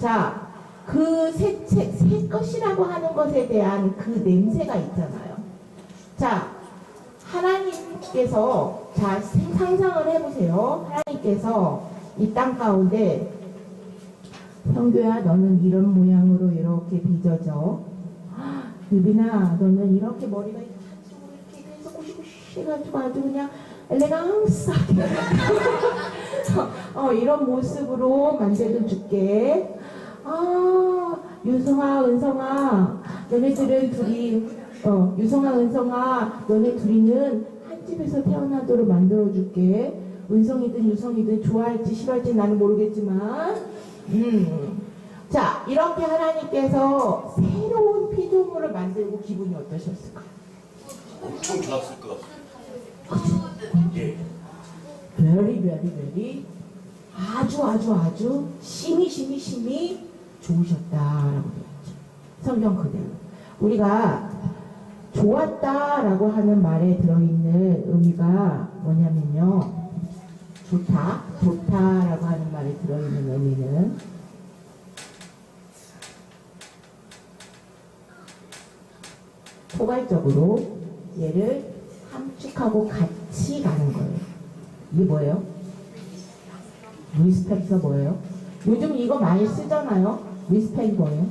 자, 그 새 것이라고 하는 것에 대한 그 냄새가 있잖아요. 자, 하나님께서, 자, 상상을 해보세요. 하나님께서 이 땅 가운데, 형규야, 너는 이런 모양으로 이렇게 빚어져. 유빈아, 너는 이렇게 머리가 한쪽으로 이렇게 해서 고시고시 해가지고 아주 그냥 엘레강스하게 이런 모습으로 만들어 줄게. 유성아, 은성아, 너네들은 둘이, 유성아, 은성아, 너네 둘이는 한 집에서 태어나도록 만들어 줄게. 은성이든 유성이든 좋아할지 싫어할지 나는 모르겠지만, 자, 이렇게 하나님께서 새로운 피조물을 만들고 기분이 어떠셨을까? 엄청 좋았을 것 같아요. 예. very 아주 심히 좋으셨다라고 되었죠. 성경 그대로. 우리가 좋았다라고 하는 말에 들어있는 의미가 뭐냐면요. 좋다라고 하는 말에 들어있는 의미는 포괄적으로 얘를 함축하고 같이 가는 거예요. 이게 뭐예요? 리스펙트가 뭐예요? 요즘 이거 많이 쓰잖아요. 리스펙이 뭐예요?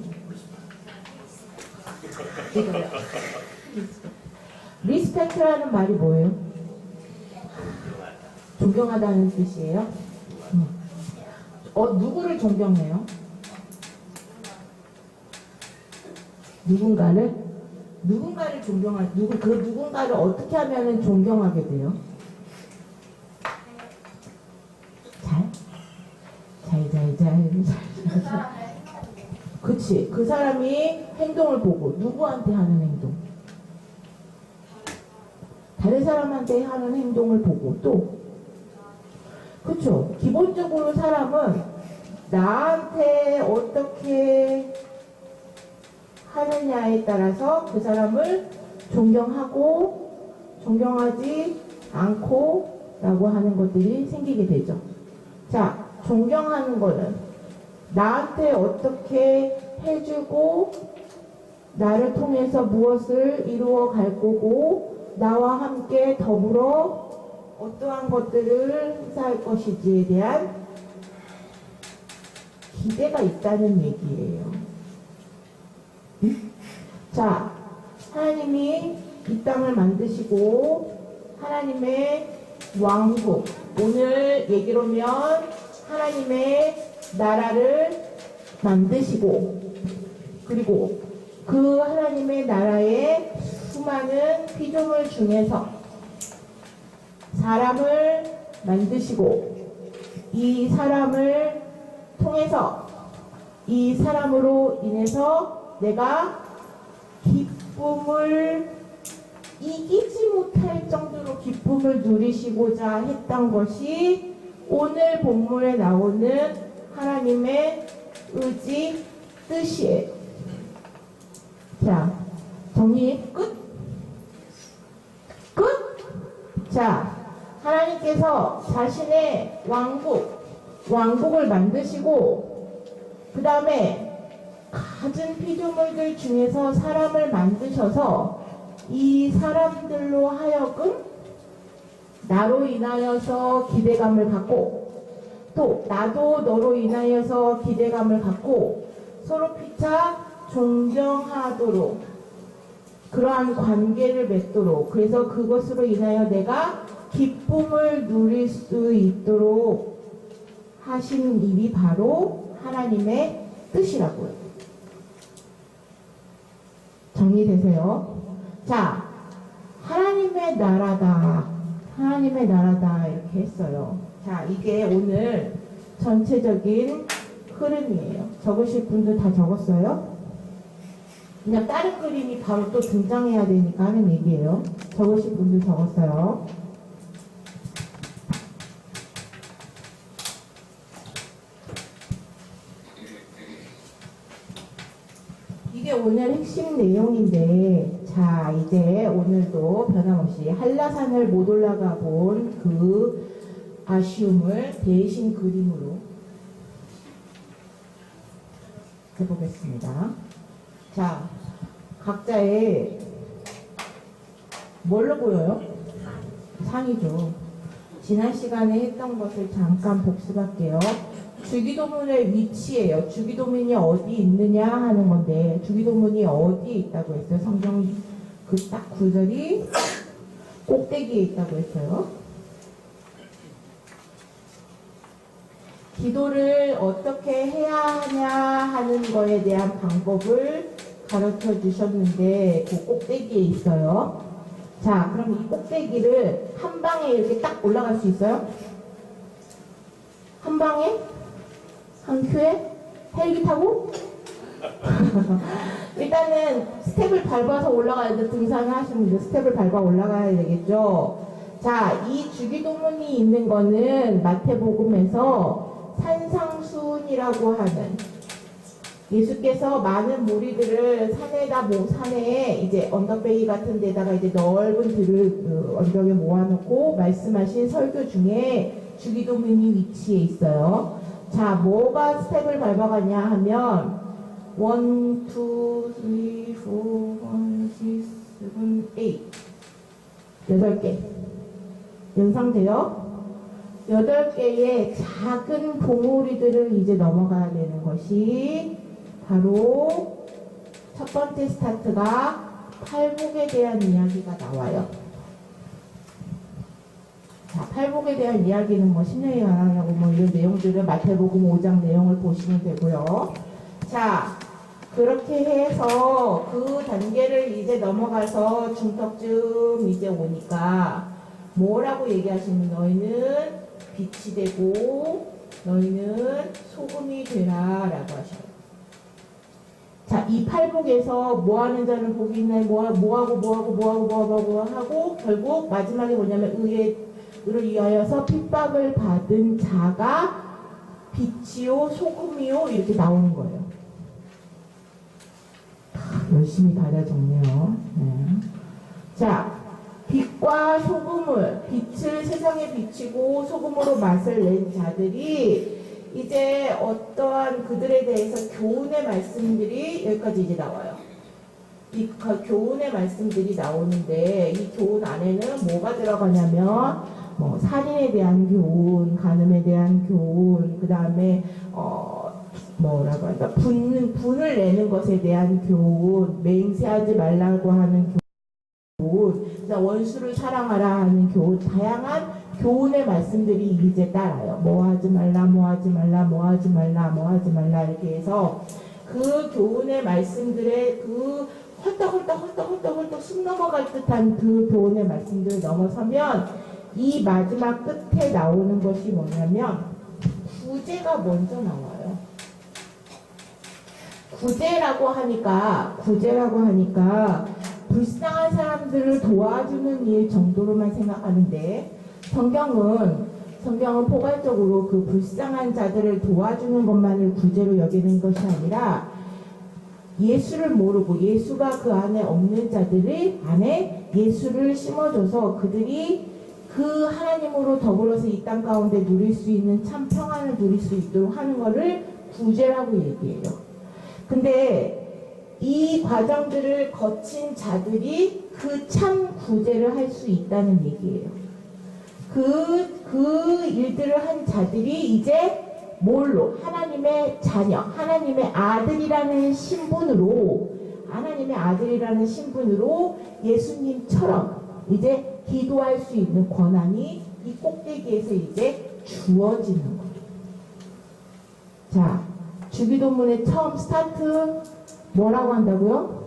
이거요. 리스펙트라는 말이 뭐예요? 존경하다는 뜻이에요. 누구를 존경해요? 누군가를 존경할, 그 누군가를 어떻게 하면 존경하게 돼요? 잘. 그치. 그 사람이 행동을 보고, 누구한테 하는 행동? 다른 사람한테 하는 행동을 보고, 또, 그쵸. 기본적으로 사람은 나한테 어떻게 하느냐에 따라서 그 사람을 존경하고 존경하지 않고 라고 하는 것들이 생기게 되죠. 자, 존경하는 거는 나한테 어떻게 해주고 나를 통해서 무엇을 이루어 갈 거고 나와 함께 더불어 어떠한 것들을 행사할 것이지에 대한 기대가 있다는 얘기예요. 자, 하나님이 이 땅을 만드시고 하나님의 왕국, 오늘 얘기로면 하나님의 나라를 만드시고 그리고 그 하나님의 나라의 수많은 피조물 중에서 사람을 만드시고 이 사람을 통해서 이 사람으로 인해서 내가 기쁨을 이기지 못할 정도로 기쁨을 누리시고자 했던 것이 오늘 본문에 나오는 하나님의 의지, 뜻이에요. 자, 정리 끝? 끝? 자, 하나님께서 자신의 왕국을 만드시고 그 다음에 가진 피조물들 중에서 사람을 만드셔서 이 사람들로 하여금 나로 인하여서 기대감을 갖고 또 나도 너로 인하여서 기대감을 갖고 서로 피차 존경하도록 그러한 관계를 맺도록 그래서 그것으로 인하여 내가 기쁨을 누릴 수 있도록 하신 일이 바로 하나님의 뜻이라고요. 정리되세요? 자, 하나님의 나라다 이렇게 했어요. 자, 이게 오늘 전체적인 흐름이에요. 적으실 분들 다 적었어요? 그냥 다른 그림이 바로 또 등장해야 되니까 하는 얘기예요. 적으실 분들 적었어요. 이게 오늘 핵심 내용인데, 자, 이제 오늘도 변함없이 한라산을 못 올라가 본 그 아쉬움을 대신 그림으로 해보겠습니다. 자, 각자의 뭘로 보여요? 상이죠. 지난 시간에 했던 것을 잠깐 복습할게요. 주기도문의 위치예요. 주기도문이 어디 있느냐 하는 건데, 주기도문이 어디에 있다고 했어요? 성경 그 딱 구절이 꼭대기에 있다고 했어요. 기도를 어떻게 해야 하냐 하는 거에 대한 방법을 가르쳐 주셨는데, 그 꼭대기에 있어요. 자, 그럼 이 꼭대기를 한 방에 이렇게 딱 올라갈 수 있어요? 한 방에? 한 큐에? 헬기 타고? 일단은 스텝을 밟아서 올라가야 돼. 등산을 하시면 이제 스텝을 밟아 올라가야 되겠죠. 자, 이 주기도문이 있는 거는 마태복음에서 산상수훈이라고 하는, 예수께서 많은 무리들을 산에 이제 언덕배기 같은 데다가 이제 넓은 들을 언덕에 모아놓고 말씀하신 설교 중에 주기도문이 위치해 있어요. 자, 뭐가 스텝을 밟아가냐 하면 1, 2, 3, 4, 5, 6, 7, 8 8개 연상돼요? 8개의 작은 봉우리들을 이제 넘어가야 되는 것이 바로 첫 번째 스타트가 팔복에 대한 이야기가 나와요. 자, 팔복에 대한 이야기는 뭐 신령에 관하냐고 뭐 이런 내용들을 마태복음 5장 내용을 보시면 되고요. 자, 그렇게 해서 그 단계를 이제 넘어가서 중턱쯤 이제 오니까 뭐라고 얘기하시면, 너희는 빛이 되고 너희는 소금이 되라 라고 하셔요. 자, 이 팔복에서 뭐하는 자는 복이 있나요? 뭐하고 하고 결국 마지막에 뭐냐면 의를 위하여서 핍박을 받은 자가 빛이요 소금이요 이렇게 나오는 거예요. 열심히 다려졌네요. 네. 자, 빛과 소금을, 빛을 세상에 비치고 소금으로 맛을 낸 자들이 이제 어떠한 그들에 대해서 교훈의 말씀들이 여기까지 이제 나와요. 이 교훈의 말씀들이 나오는데, 이 교훈 안에는 뭐가 들어가냐면 뭐 살인에 대한 교훈, 간음에 대한 교훈, 그 다음에 뭐라고 할까, 분을 내는 것에 대한 교훈, 맹세하지 말라고 하는 교훈, 원수를 사랑하라 하는 교훈, 다양한 교훈의 말씀들이 이제 따라요. 뭐 하지 말라, 뭐 하지 말라, 뭐 하지 말라, 뭐 하지 말라 이렇게 해서 그 교훈의 말씀들의 그 헐떡 숨 넘어갈 듯한 그 교훈의 말씀들을 넘어서면 이 마지막 끝에 나오는 것이 뭐냐면 구제가 먼저 나와요. 구제라고 하니까 불쌍한 사람들을 도와주는 일 정도로만 생각하는데, 성경은 포괄적으로 그 불쌍한 자들을 도와주는 것만을 구제로 여기는 것이 아니라, 예수를 모르고 예수가 그 안에 없는 자들의 안에 예수를 심어줘서 그들이 그 하나님으로 더불어서 이 땅 가운데 누릴 수 있는 참 평안을 누릴 수 있도록 하는 것을 구제라고 얘기해요. 근데 이 과정들을 거친 자들이 그 참 구제를 할 수 있다는 얘기예요. 그 일들을 한 자들이 이제 뭘로? 하나님의 자녀, 하나님의 아들이라는 신분으로 예수님처럼 이제 기도할 수 있는 권한이 이 꼭대기에서 이제 주어지는 거예요. 자, 주기도문의 처음 스타트 뭐라고 한다고요?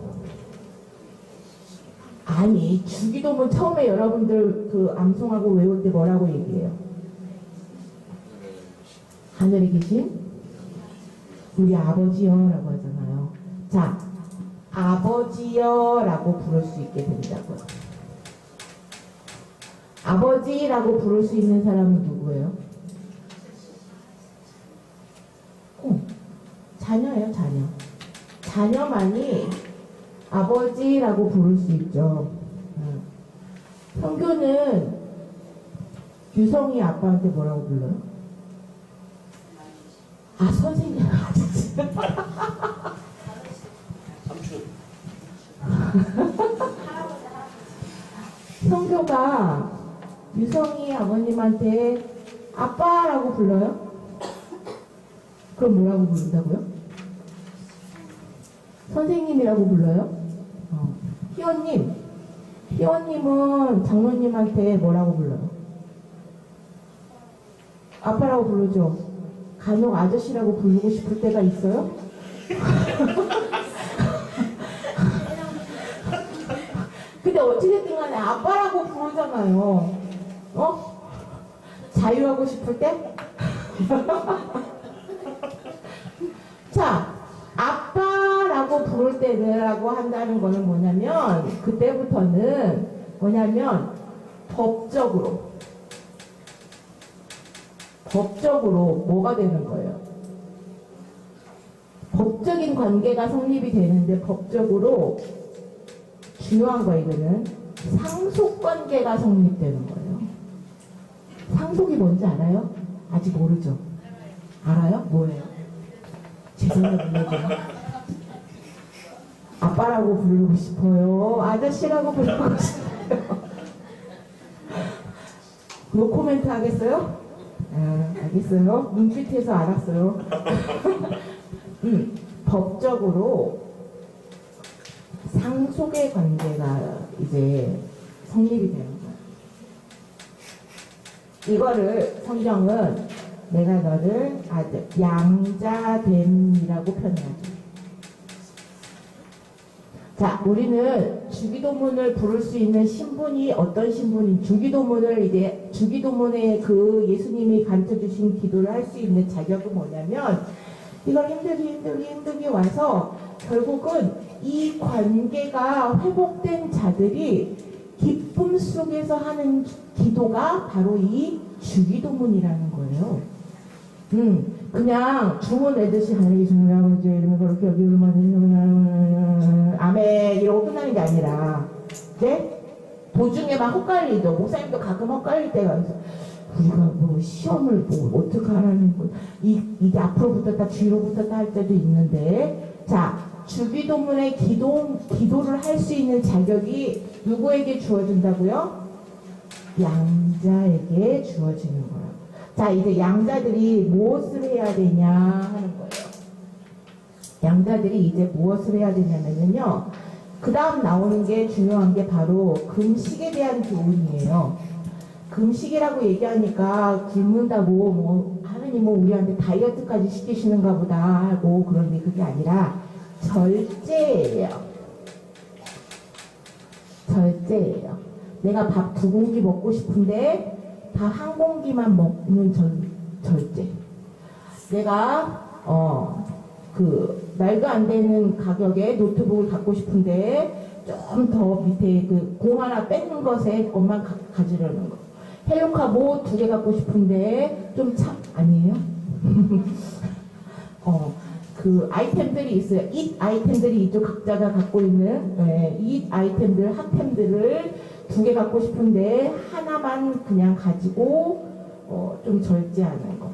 아니, 주기도문 처음에 여러분들 그 암송하고 외울 때 뭐라고 얘기해요? 하늘에 계신 우리 아버지여 라고 하잖아요. 자, 아버지여 라고 부를 수 있게 된다고요. 아버지라고 부를 수 있는 사람은 누구예요? 자녀예요, 자녀. 자녀만이 아버지라고 부를 수 있죠. 성교는 유성이 아빠한테 뭐라고 불러요? 아, 선생님, 아저씨. 희원이가 유성이 아버님한테 아빠라고 불러요? 그럼 뭐라고 부른다고요? 선생님이라고 불러요? 희원님은 장로님한테 뭐라고 불러요? 아빠라고 부르죠? 간혹 아저씨라고 부르고 싶을 때가 있어요? 근데 어찌됐든 간에 아빠라고 부르잖아요. 자유하고 싶을 때? 자, 아빠라고 부를 때라고 한다는 거는 뭐냐면, 그때부터는 뭐냐면, 법적으로 뭐가 되는 거예요? 법적인 관계가 성립이 되는데, 법적으로 중요한 거 이거는 상속 관계가 성립되는 거예요. 상속이 뭔지 알아요? 아직 모르죠? 알아요? 뭐예요? 죄송해요, 불러줘요. 아빠라고 부르고 싶어요? 아저씨라고 부르고 싶어요? 그거 코멘트 하겠어요? 알겠어요. 눈빛에서 알았어요. 법적으로 상속의 관계가 이제 성립이 되는 거예요. 이거를 성경은 내가 너를 아들 양자됨이라고 표현하죠. 자, 우리는 주기도문을 부를 수 있는 신분이 어떤 신분인 주기도문을 이제 주기도문에 그 예수님이 가르쳐 주신 기도를 할 수 있는 자격은 뭐냐면 이걸 힘들게 와서 결국은 이 관계가 회복된 자들이 기쁨 속에서 하는 기도가 바로 이 주기도문이라는 거예요. 그냥 주문 내듯이 하나님 주님 아버지 이름을 그렇게 여기 얼마나 아멘 이러고 끝나는 게 아니라 네? 도중에 막 헛갈리죠. 목사님도 가끔 헛갈릴 때가 있어. 우리가 뭐 시험을 뭐 어떻게 하라는 거 이게 앞으로 붙었다 뒤로 붙었다 할 때도 있는데 자 주기도문의 기도를 할 수 있는 자격이 누구에게 주어진다고요? 양자에게 주어지는 거예요. 자 이제 양자들이 무엇을 해야 되냐 하는 거예요. 양자들이 이제 무엇을 해야 되냐면요. 그 다음 나오는 게 중요한 게 바로 금식에 대한 교훈이에요. 금식이라고 얘기하니까 굶는다고 뭐 하느님 뭐 우리한테 다이어트까지 시키시는가 보다 하고 그런데 그게 아니라 절제예요. 절제예요. 내가 밥 2공기 먹고 싶은데 밥 1공기만 먹는 절제. 내가 그 말도 안 되는 가격에 노트북을 갖고 싶은데 좀 더 밑에 그 공 하나 뺏는 것에 것만 가지려는 거. 헬로카 뭐 2개 갖고 싶은데 좀 아니에요? 그 아이템들이 있어요. 이 아이템들이 이쪽 각자가 갖고 있는 이 아이템들 핫템들을 2개 갖고 싶은데 하나만 그냥 가지고 좀 절제하는 거.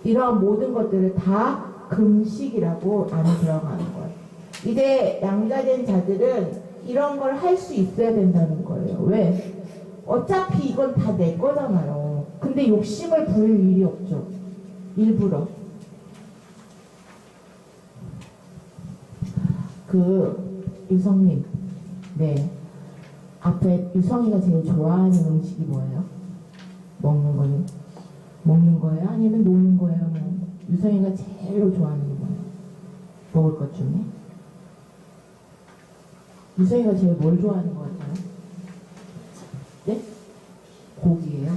이러한 모든 것들을 다 금식이라고 안에 들어가는 거예요. 이제 양자된 자들은 이런 걸 할 수 있어야 된다는 거예요. 왜? 어차피 이건 다 내 거잖아요. 근데 욕심을 부릴 일이 없죠. 일부러. 유성님, 네. 앞에 유성이가 제일 좋아하는 음식이 뭐예요? 먹는 거예요? 아니면 노는 거예요? 뭐. 유성이가 제일 좋아하는 게 뭐예요? 먹을 것 중에? 유성이가 제일 뭘 좋아하는 것 같아요? 네? 고기예요?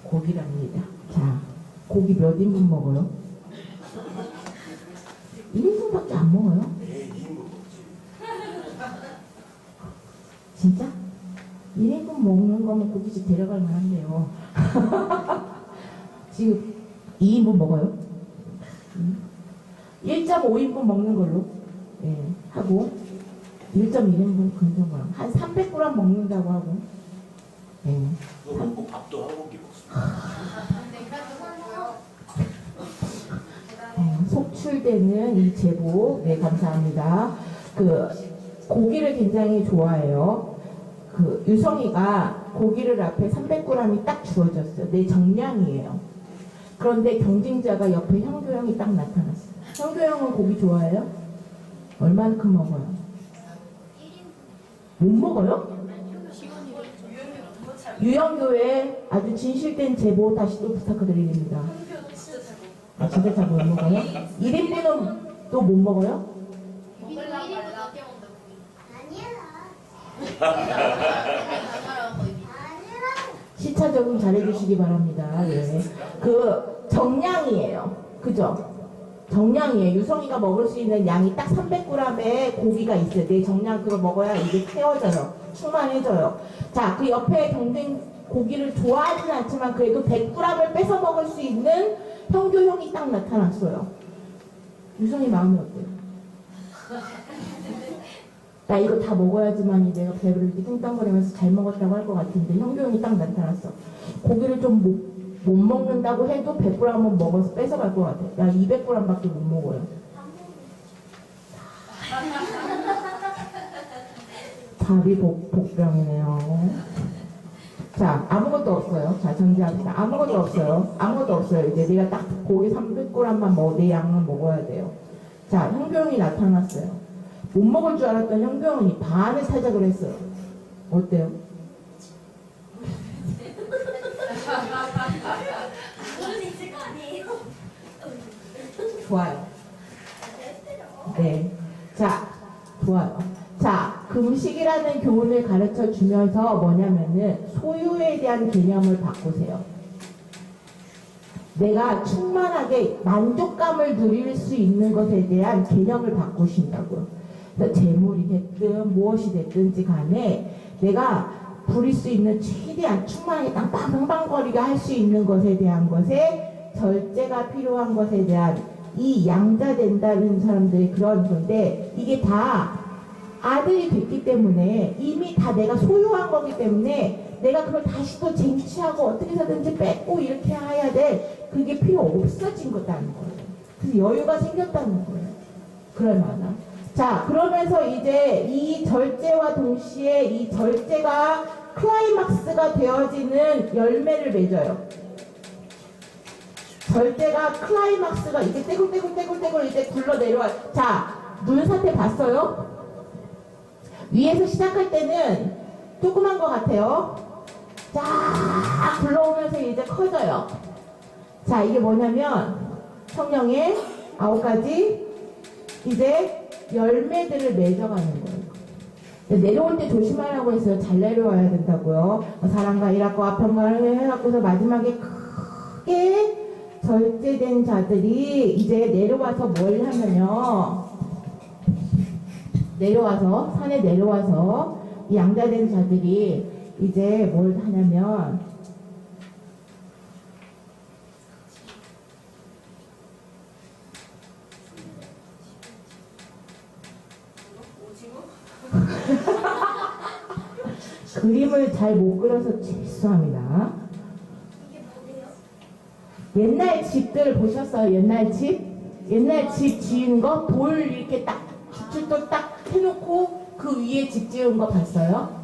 고기랍니다. 자, 고기 몇 인분 먹어요? 1인분밖에 안 먹어요? 네, 2인분 먹지. 진짜? 1인분 먹는 거면 고깃집 데려갈 만한데요. 지금 2인분 먹어요? 1.5인분 먹는 걸로 하고 1.1인분 그 정도랑 한 300g 먹는다고 하고 그거 먹고 밥도 1공기 먹습니다. 속출되는 이 제보 감사합니다. 그 고기를 굉장히 좋아해요. 그 유성이가 고기를 앞에 300g이 딱 주어졌어요. 내 정량이에요. 그런데 경쟁자가 옆에 형교형이 딱 나타났어요. 형교형은 고기 좋아해요? 얼만큼 먹어요? 못 먹어요? 유형교회 아주 진실된 제보 다시 또 부탁드립니다. 아, 진짜 잘 못 먹어요? 1인분은 또 못 먹어요? 시차 적응 잘해주시기 바랍니다. 예. 그 정량이에요. 그죠? 정량이에요. 유성이가 먹을 수 있는 양이 딱 300g의 고기가 있어요. 내 정량 그거 먹어야 이게 채워져요. 충만해져요. 자, 그 옆에 경쟁 고기를 좋아하진 않지만 그래도 100g을 뺏어 먹을 수 있는 형교형이 딱 나타났어요. 유성이 마음이 어때요? 나 이거 다 먹어야지만 내가 배를 이렇게 뚱땅거리면서 잘 먹었다고 할 것 같은데 형교형이 딱 나타났어. 고기를 좀 못 먹는다고 해도 100g은 먹어서 뺏어갈 것 같아. 나 200g밖에 못 먹어요. 답이 복병이네요. 자, 아무것도 없어요. 자, 정지합시다. 아무것도 없어요. 아무것도 없어요. 이제 내가 딱 고기 300g만 내 양은 먹어야 돼요. 자, 형교형이 나타났어요. 못 먹을 줄 알았던 형교형이 반을 타작을 했어요. 어때요? 좋아요. 네. 자, 좋아요. 자, 금식이라는 교훈을 가르쳐 주면서 뭐냐면은 소유에 대한 개념을 바꾸세요. 내가 충만하게 만족감을 누릴 수 있는 것에 대한 개념을 바꾸신다고요. 그래서 재물이 됐든 무엇이 됐든지 간에 내가 부릴 수 있는 최대한 충만하게 빵빵빵거리게 할 수 있는 것에 대한 것에 절제가 필요한 것에 대한 이 양자된다는 사람들이 그런 건데 이게 다 아들이 됐기 때문에 이미 다 내가 소유한 거기 때문에 내가 그걸 다시 또 쟁취하고 어떻게 해서든지 뺏고 이렇게 해야 돼. 그게 필요 없어진 거다는 거예요. 그래서 여유가 생겼다는 거예요. 그럴 만한. 자, 그러면서 이제 이 절제와 동시에 이 절제가 클라이막스가 되어지는 열매를 맺어요. 절제가 클라이막스가 이제 떼굴떼굴 이제 굴러 내려와요. 자, 눈사태 봤어요? 위에서 시작할 때는 조그만 것 같아요. 쫙 굴러오면서 이제 커져요. 자, 이게 뭐냐면 성령의 9가지 이제 열매들을 맺어가는 거예요. 내려올 때 조심하라고 했어요. 잘 내려와야 된다고요. 사랑과 일학과 평강을 해갖고서 마지막에 크게 절제된 자들이 이제 내려와서 뭘 하면요. 내려와서 산에 내려와서 이 양자된 자들이 이제 뭘 하냐면 그림을 잘 못 그려서 죄송합니다. 옛날 집들 보셨어요? 옛날 집? 옛날 집 지은 거? 돌 이렇게 딱 주출도 딱 해놓고 그 위에 집 지은 거 봤어요?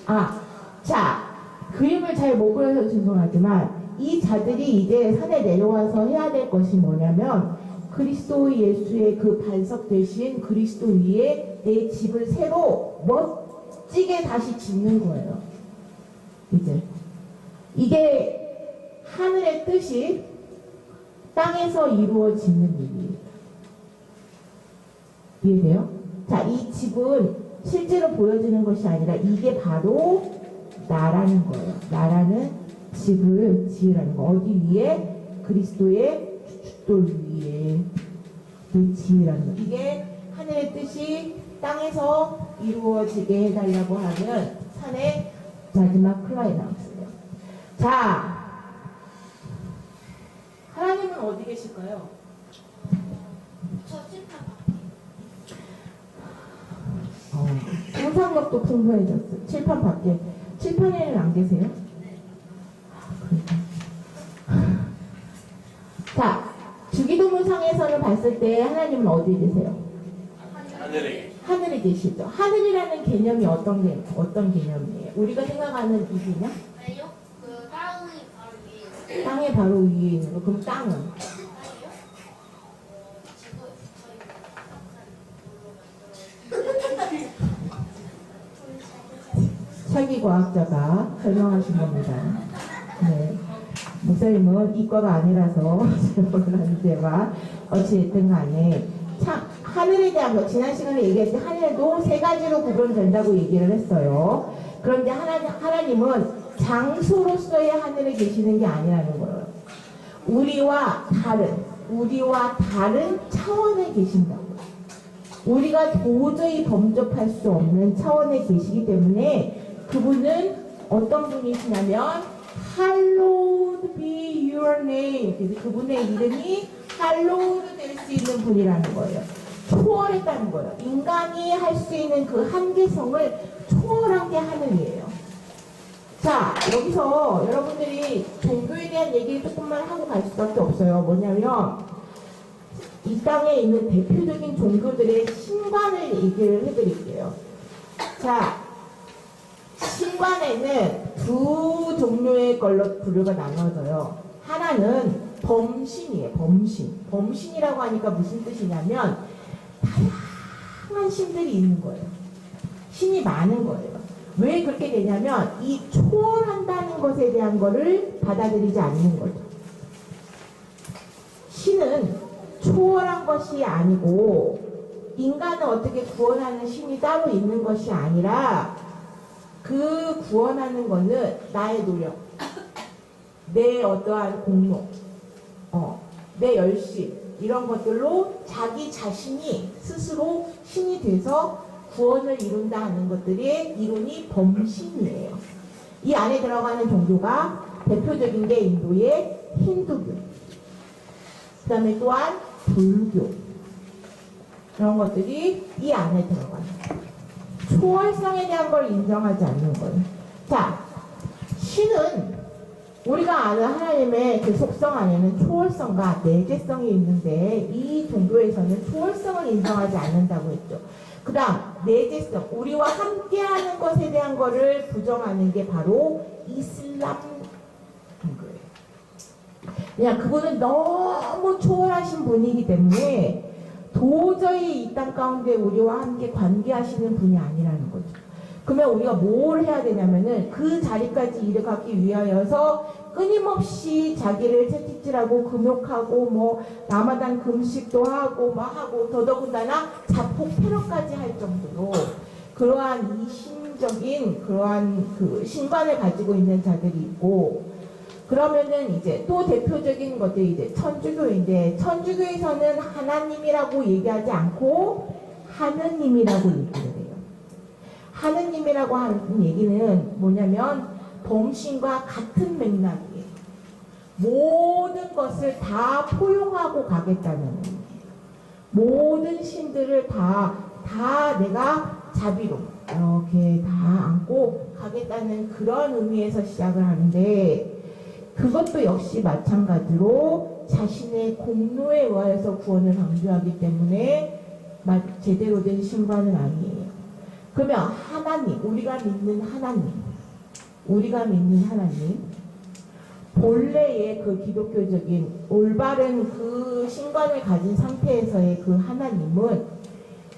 아, 자, 그림을 잘 못 그려서 죄송하지만 이 자들이 이제 산에 내려와서 해야 될 것이 뭐냐면 그리스도 예수의 그 반석 대신 그리스도 위에 내 집을 새로 멋지게 다시 짓는 거예요. 이제 이게 하늘의 뜻이 땅에서 이루어지는 일이에요. 이해돼요? 자, 이 집은 실제로 보여지는 것이 아니라 이게 바로 나라는 거예요. 나라는 집을 지으라는 거. 어디 위에? 그리스도의 주춧돌 위에 지으라는 거. 이게 하늘의 뜻이 땅에서 이루어지게 해달라고 하는 산의 마지막 클라이막스예요. 자, 하나님은 어디 계실까요? 상상력도 풍부해졌어요. 칠판 밖에. 칠판에는 안 계세요? 자, 주기도문상에서는 봤을 때 하나님은 어디 계세요? 하늘에 하늘에 계시죠. 하늘이라는 개념이 어떤 개념이에요? 우리가 생각하는 이 개념? 아니요? 그 땅이 바로 위에 있는 땅의 바로 위에 있는 거. 그럼 땅은? 땅이요? 지구에 붙어있는 설기과학자가 설명하신 겁니다. 네. 목사님은 이과가 아니라서 몰랐는데만 어찌됐든 간에 참 하늘에 대한 거 지난 시간에 얘기했을 때 하늘도 세 가지로 구분된다고 얘기를 했어요. 그런데 하나님은 장소로서의 하늘에 계시는 게 아니라는 거예요. 우리와 다른 차원에 계신다고. 우리가 도저히 범접할 수 없는 차원에 계시기 때문에 그분은 어떤 분이시냐면 Hallowed be your name. 그래서 그분의 이름이 Hallowed 될 수 있는 분이라는 거예요. 초월했다는 거예요. 인간이 할 수 있는 그 한계성을 초월한 게 하늘이에요. 자, 여기서 여러분들이 종교에 대한 얘기를 조금만 하고 갈 수밖에 없어요. 뭐냐면 이 땅에 있는 대표적인 종교들의 신관을 얘기를 해드릴게요. 자, 신관에는 두 종류의 걸로 분류가 나눠져요. 하나는 범신이에요. 범신. 범신이라고 하니까 무슨 뜻이냐면 다양한 신들이 있는 거예요. 신이 많은 거예요. 왜 그렇게 되냐면 이 초월한다는 것에 대한 거를 받아들이지 않는 거죠. 신은 초월한 것이 아니고 인간을 어떻게 구원하는 신이 따로 있는 것이 아니라 그 구원하는 거는 나의 노력, 내 어떠한 공로, 내 열심 이런 것들로 자기 자신이 스스로 신이 돼서 구원을 이룬다 하는 것들의 이론이 범신이에요. 이 안에 들어가는 종교가 대표적인 게 인도의 힌두교, 그 다음에 또한 불교 이런 것들이 이 안에 들어가요. 초월성에 대한 걸 인정하지 않는 거예요. 자, 신은 우리가 아는 하나님의 그 속성 안에는 초월성과 내재성이 있는데 이 종교에서는 초월성을 인정하지 않는다고 했죠. 그 다음 내재성, 우리와 함께하는 것에 대한 거를 부정하는 게 바로 이슬람 종교예요. 그냥 그분은 너무 초월하신 분이기 때문에 도저히 이 땅 가운데 우리와 함께 관계하시는 분이 아니라는 거죠. 그러면 우리가 뭘 해야 되냐면은 그 자리까지 이르가기 위하여서 끊임없이 자기를 채찍질하고 금욕하고 뭐 라마단 금식도 하고 막 하고 더더군다나 자폭 테러까지 할 정도로 그러한 이신적인 그러한 그 신관을 가지고 있는 자들이 있고, 그러면은 이제 또 대표적인 것들이 이제 천주교인데 천주교에서는 하나님이라고 얘기하지 않고 하느님이라고 얘기를 해요. 하느님이라고 하는 얘기는 뭐냐면 범신과 같은 맥락이에요. 모든 것을 다 포용하고 가겠다는 의미예요. 모든 신들을 다 내가 자비로 이렇게 다 안고 가겠다는 그런 의미에서 시작을 하는데, 그것도 역시 마찬가지로 자신의 공로에 의하여서 구원을 강조하기 때문에 제대로 된 신관은 아니에요. 그러면 하나님, 우리가 믿는 하나님, 본래의 그 기독교적인 올바른 그 신관을 가진 상태에서의 그 하나님은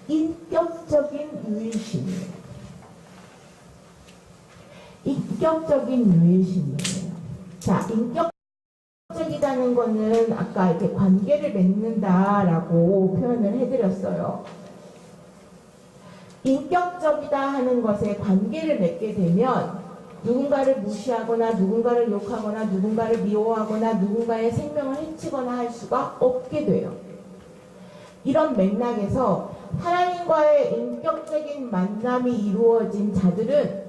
인격적인 유일신이에요. 인격적인 유일신이에요. 자, 인격적이라는 거는 아까 이렇게 관계를 맺는다라고 표현을 해드렸어요. 인격적이다 하는 것에 관계를 맺게 되면 누군가를 무시하거나 누군가를 욕하거나 누군가를 미워하거나 누군가의 생명을 해치거나 할 수가 없게 돼요. 이런 맥락에서 하나님과의 인격적인 만남이 이루어진 자들은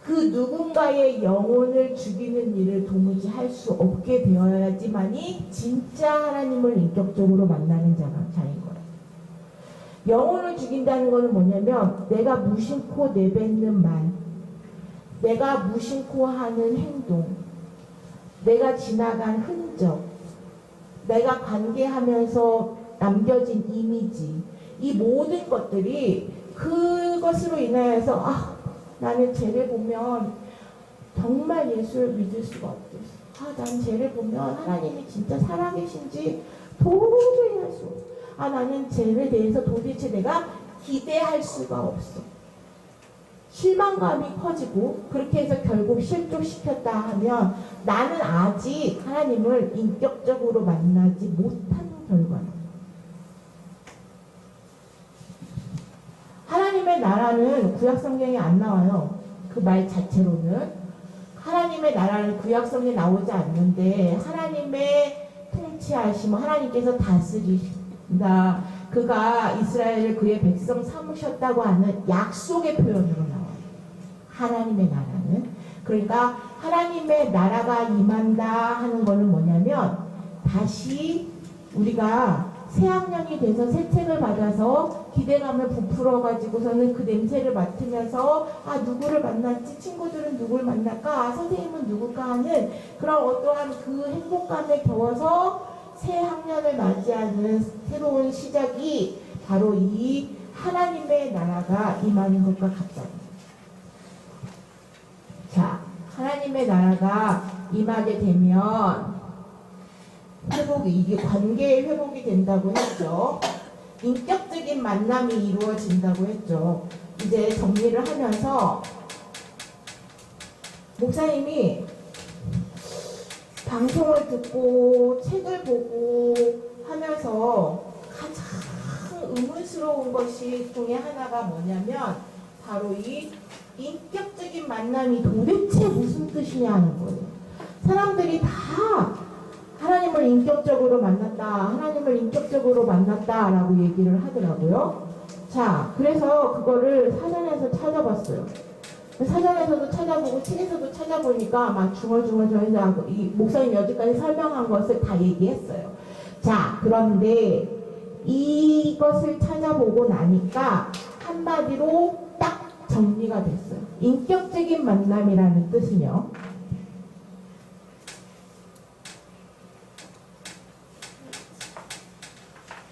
그 누군가의 영혼을 죽이는 일을 도무지 할 수 없게 되어야지만이 진짜 하나님을 인격적으로 만나는 자인 거예요. 영혼을 죽인다는 것은 뭐냐면 내가 무심코 내뱉는 말, 내가 무심코 하는 행동, 내가 지나간 흔적, 내가 관계하면서 남겨진 이미지, 이 모든 것들이 그것으로 인하여서 나는 쟤를 보면 정말 예수를 믿을 수가 없겠어. 난 쟤를 보면 하나님이 진짜 살아계신지 도저히 할 수 없어. 나는 쟤에 대해서 도대체 내가 기대할 수가 없어. 실망감이 커지고 그렇게 해서 결국 실족시켰다 하면 나는 아직 하나님을 인격적으로 만나지 못한 결과다. 하나님의 나라는 구약성경에 안 나와요. 그 말 자체로는 하나님의 나라는 구약성경에 나오지 않는데 하나님의 통치하심, 하나님께서 다스리신다. 그가 이스라엘을 그의 백성 삼으셨다고 하는 약속의 표현으로 나와요. 하나님의 나라는. 그러니까 하나님의 나라가 임한다 하는 거는 뭐냐면 다시 우리가 새학년이 돼서 새 책을 받아서 기대감을 부풀어 가지고서는 그 냄새를 맡으면서 누구를 만날지, 친구들은 누구를 만날까, 선생님은 누굴까 하는 그런 어떠한 그 행복감에 겨워서 새 학년을 맞이하는 새로운 시작이 바로 이 하나님의 나라가 임하는 것과 같다. 자, 하나님의 나라가 임하게 되면 이게 관계의 회복이 된다고 했죠. 인격적인 만남이 이루어진다고 했죠. 이제 정리를 하면서 목사님이 방송을 듣고 책을 보고 하면서 가장 의문스러운 것이 중에 하나가 뭐냐면 바로 이 인격적인 만남이 도대체 무슨 뜻이냐 하는 거예요. 사람들이 다 하나님을 인격적으로 만났다 라고 얘기를 하더라고요. 자, 그래서 그거를 사전에서 찾아봤어요. 사전에서도 찾아보고 책에서도 찾아보니까 막 중얼중얼 이 목사님 여지까지 설명한 것을 다 얘기했어요. 자, 그런데 이것을 찾아보고 나니까 한마디로 딱 정리가 됐어요. 인격적인 만남이라는 뜻은요,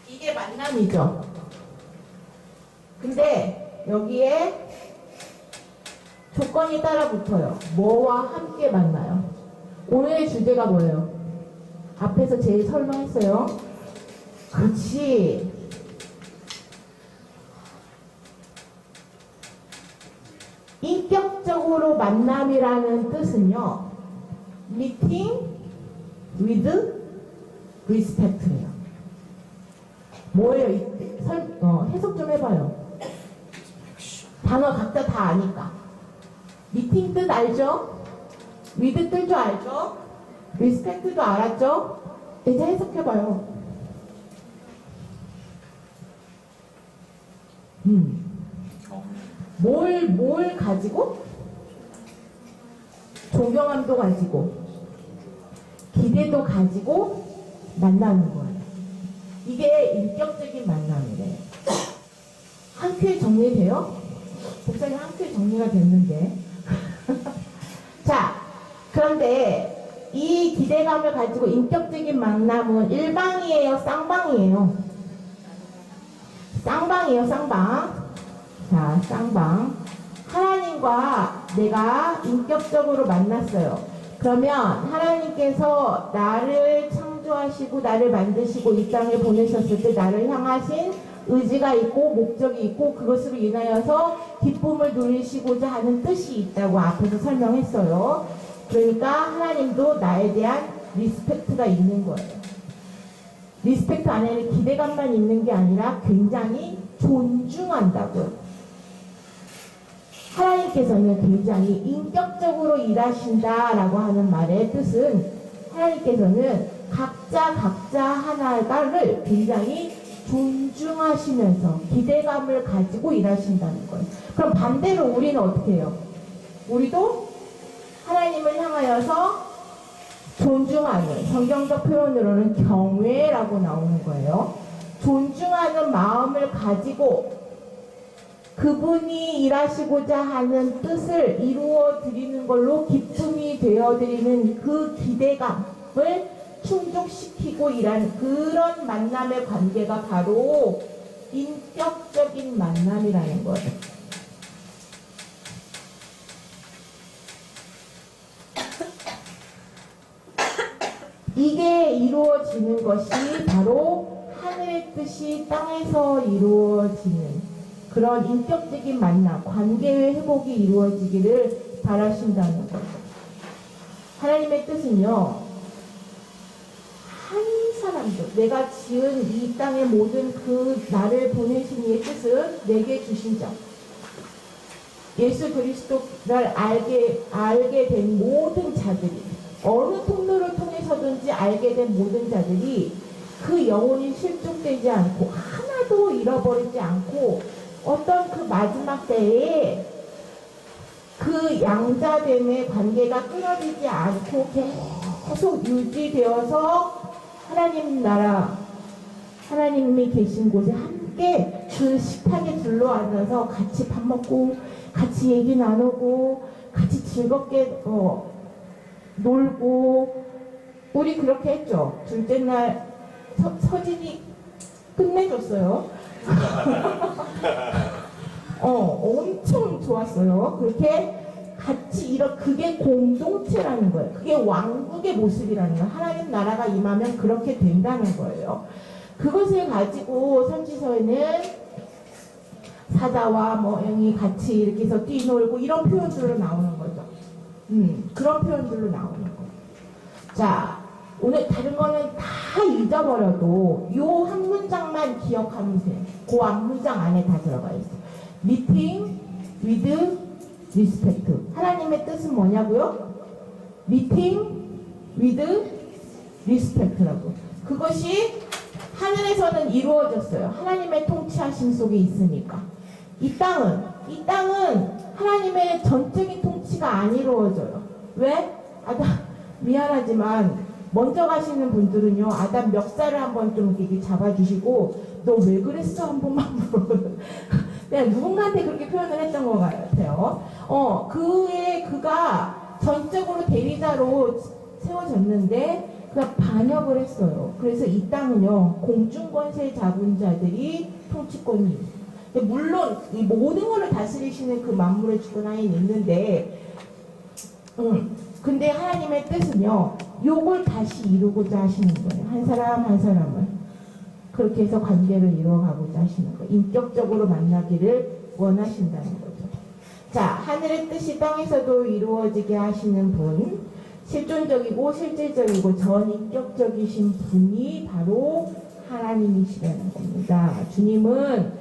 이게 만남이죠. 근데 여기에 조건이 따라 붙어요. 뭐와 함께 만나요? 오늘의 주제가 뭐예요? 앞에서 제일 설명했어요. 그렇지. 인격적으로 만남이라는 뜻은요, meeting with respect예요. 뭐예요? 해석 좀 해봐요. 단어 각자 다 아니까. 미팅 뜻 알죠? with 뜻도 알죠? respect도 알았죠? 이제 해석해봐요. 뭘 가지고? 존경함도 가지고, 기대도 가지고 만나는 거예요. 이게 인격적인 만남이래요. 한 큐에 정리돼요? 목사님 한 큐에 정리가 됐는데. 자, 그런데 이 기대감을 가지고 인격적인 만남은 일방이에요, 쌍방이에요? 쌍방이에요, 쌍방. 자, 쌍방. 하나님과 내가 인격적으로 만났어요. 그러면 하나님께서 나를 창조하시고 나를 만드시고 이 땅에 보내셨을 때 나를 향하신 의지가 있고 목적이 있고 그것으로 인하여서 기쁨을 누리시고자 하는 뜻이 있다고 앞에서 설명했어요. 그러니까 하나님도 나에 대한 리스펙트가 있는 거예요. 리스펙트 안에는 기대감만 있는 게 아니라 굉장히 존중한다고요. 하나님께서는 굉장히 인격적으로 일하신다라고 하는 말의 뜻은 하나님께서는 각자 하나를 굉장히 존중하시면서 기대감을 가지고 일하신다는 거예요. 그럼 반대로 우리는 어떻게 해요? 우리도 하나님을 향하여서 존중하는, 성경적 표현으로는 경외라고 나오는 거예요. 존중하는 마음을 가지고 그분이 일하시고자 하는 뜻을 이루어 드리는 걸로 기쁨이 되어 드리는 그 기대감을 충족시키고 일하는 그런 만남의 관계가 바로 인격적인 만남이라는 거예요. 이게 이루어지는 것이 바로 하늘의 뜻이 땅에서 이루어지는 그런 인격적인 만남, 관계의 회복이 이루어지기를 바라신다는 거죠. 하나님의 뜻은요, 한 사람도, 내가 지은 이 땅의 모든 그 나를 보내신 이의 뜻은 내게 주신 자, 예수 그리스도를 알게 된 모든 자들이, 어느 통로를 통해서든지 알게 된 모든 자들이 그 영혼이 실종되지 않고 하나도 잃어버리지 않고 어떤 그 마지막 때에 그 양자됨의 관계가 끊어지지 않고 계속 유지되어서 하나님 나라, 하나님이 계신 곳에 함께 주 식탁에 둘러앉아서 같이 밥 먹고 같이 얘기 나누고 같이 즐겁게 놀고. 우리 그렇게 했죠. 둘째 날 서진이 끝내줬어요. 엄청 좋았어요. 그렇게 같이 그게 공동체라는 거예요. 그게 왕국의 모습이라는 거예요. 하나님 나라가 임하면 그렇게 된다는 거예요. 그것을 가지고 선지서에는 사자와 영이 같이 이렇게 해서 뛰놀고 이런 표현들로 나오는 거죠. 그런 표현들로 나오는 거예요. 자, 오늘 다른 거는 다 잊어버려도 요 한 문장만 기억하면 돼요. 그 앞문장 안에 다 들어가 있어요. Meeting with respect. 하나님의 뜻은 뭐냐고요? Meeting with respect라고. 그것이 하늘에서는 이루어졌어요. 하나님의 통치하심 속에 있으니까. 이 땅은 하나님의 전적인 통치가 안 이루어져요. 왜? 미안하지만 먼저 가시는 분들은요, 아담 멱살을 한번 좀 이렇게 잡아주시고, 너 왜 그랬어? 한 번만 물어보는. 내가 누군가한테 그렇게 표현을 했던 것 같아요. 그가 전적으로 대리자로 세워졌는데, 그가 반역을 했어요. 그래서 이 땅은요, 공중권세 잡은 자들이 통치권이 있어요. 물론, 이 모든 것을 다스리시는 그 만물의 주권 하에 있는데, 근데 하나님의 뜻은요, 요걸 다시 이루고자 하시는 거예요. 한 사람 한 사람을. 그렇게 해서 관계를 이루어가고자 하시는 거예요. 인격적으로 만나기를 원하신다는 거죠. 자, 하늘의 뜻이 땅에서도 이루어지게 하시는 분, 실존적이고 실질적이고 전인격적이신 분이 바로 하나님이시라는 겁니다. 주님은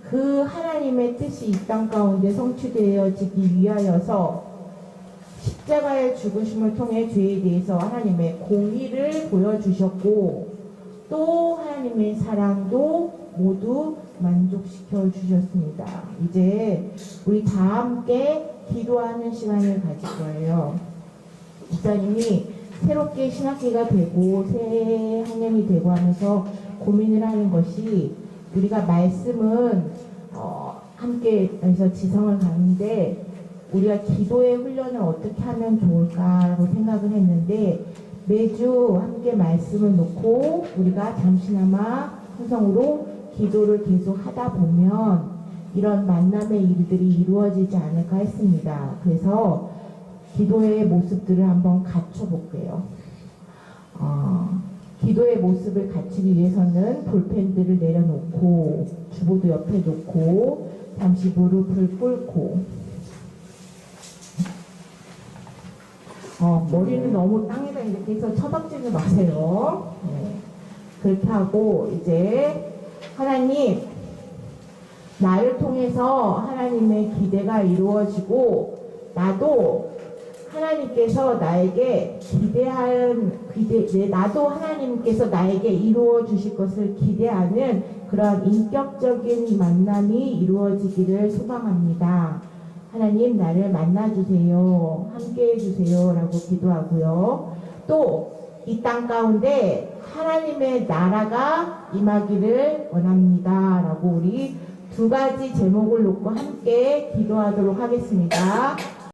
그 하나님의 뜻이 이 땅 가운데 성취되어지기 위하여서 십자가의 죽으심을 통해 죄에 대해서 하나님의 공의를 보여주셨고, 또 하나님의 사랑도 모두 만족시켜 주셨습니다. 이제 우리 다 함께 기도하는 시간을 가질 거예요. 목사님이 새롭게 신학기가 되고 새 학년이 되고 하면서 고민을 하는 것이, 우리가 말씀은 함께 해서 지성을 가는데 우리가 기도의 훈련을 어떻게 하면 좋을까라고 생각을 했는데, 매주 함께 말씀을 놓고 우리가 잠시나마 성성으로 기도를 계속 하다 보면 이런 만남의 일들이 이루어지지 않을까 했습니다. 그래서 기도의 모습들을 한번 갖춰볼게요. 기도의 모습을 갖추기 위해서는 볼펜들을 내려놓고 주보도 옆에 놓고 잠시 무릎을 꿇고, 머리는 너무 땅에다 이렇게 해서 처박지는 마세요. 네. 그렇게 하고, 이제 하나님, 나를 통해서 하나님의 기대가 이루어지고, 하나님께서 나에게 나도 하나님께서 나에게 이루어 주실 것을 기대하는 그런 인격적인 만남이 이루어지기를 소망합니다. 하나님, 나를 만나주세요. 함께 해주세요. 라고 기도하고요. 또 이 땅 가운데 하나님의 나라가 임하기를 원합니다. 라고 우리 두 가지 제목을 놓고 함께 기도하도록 하겠습니다.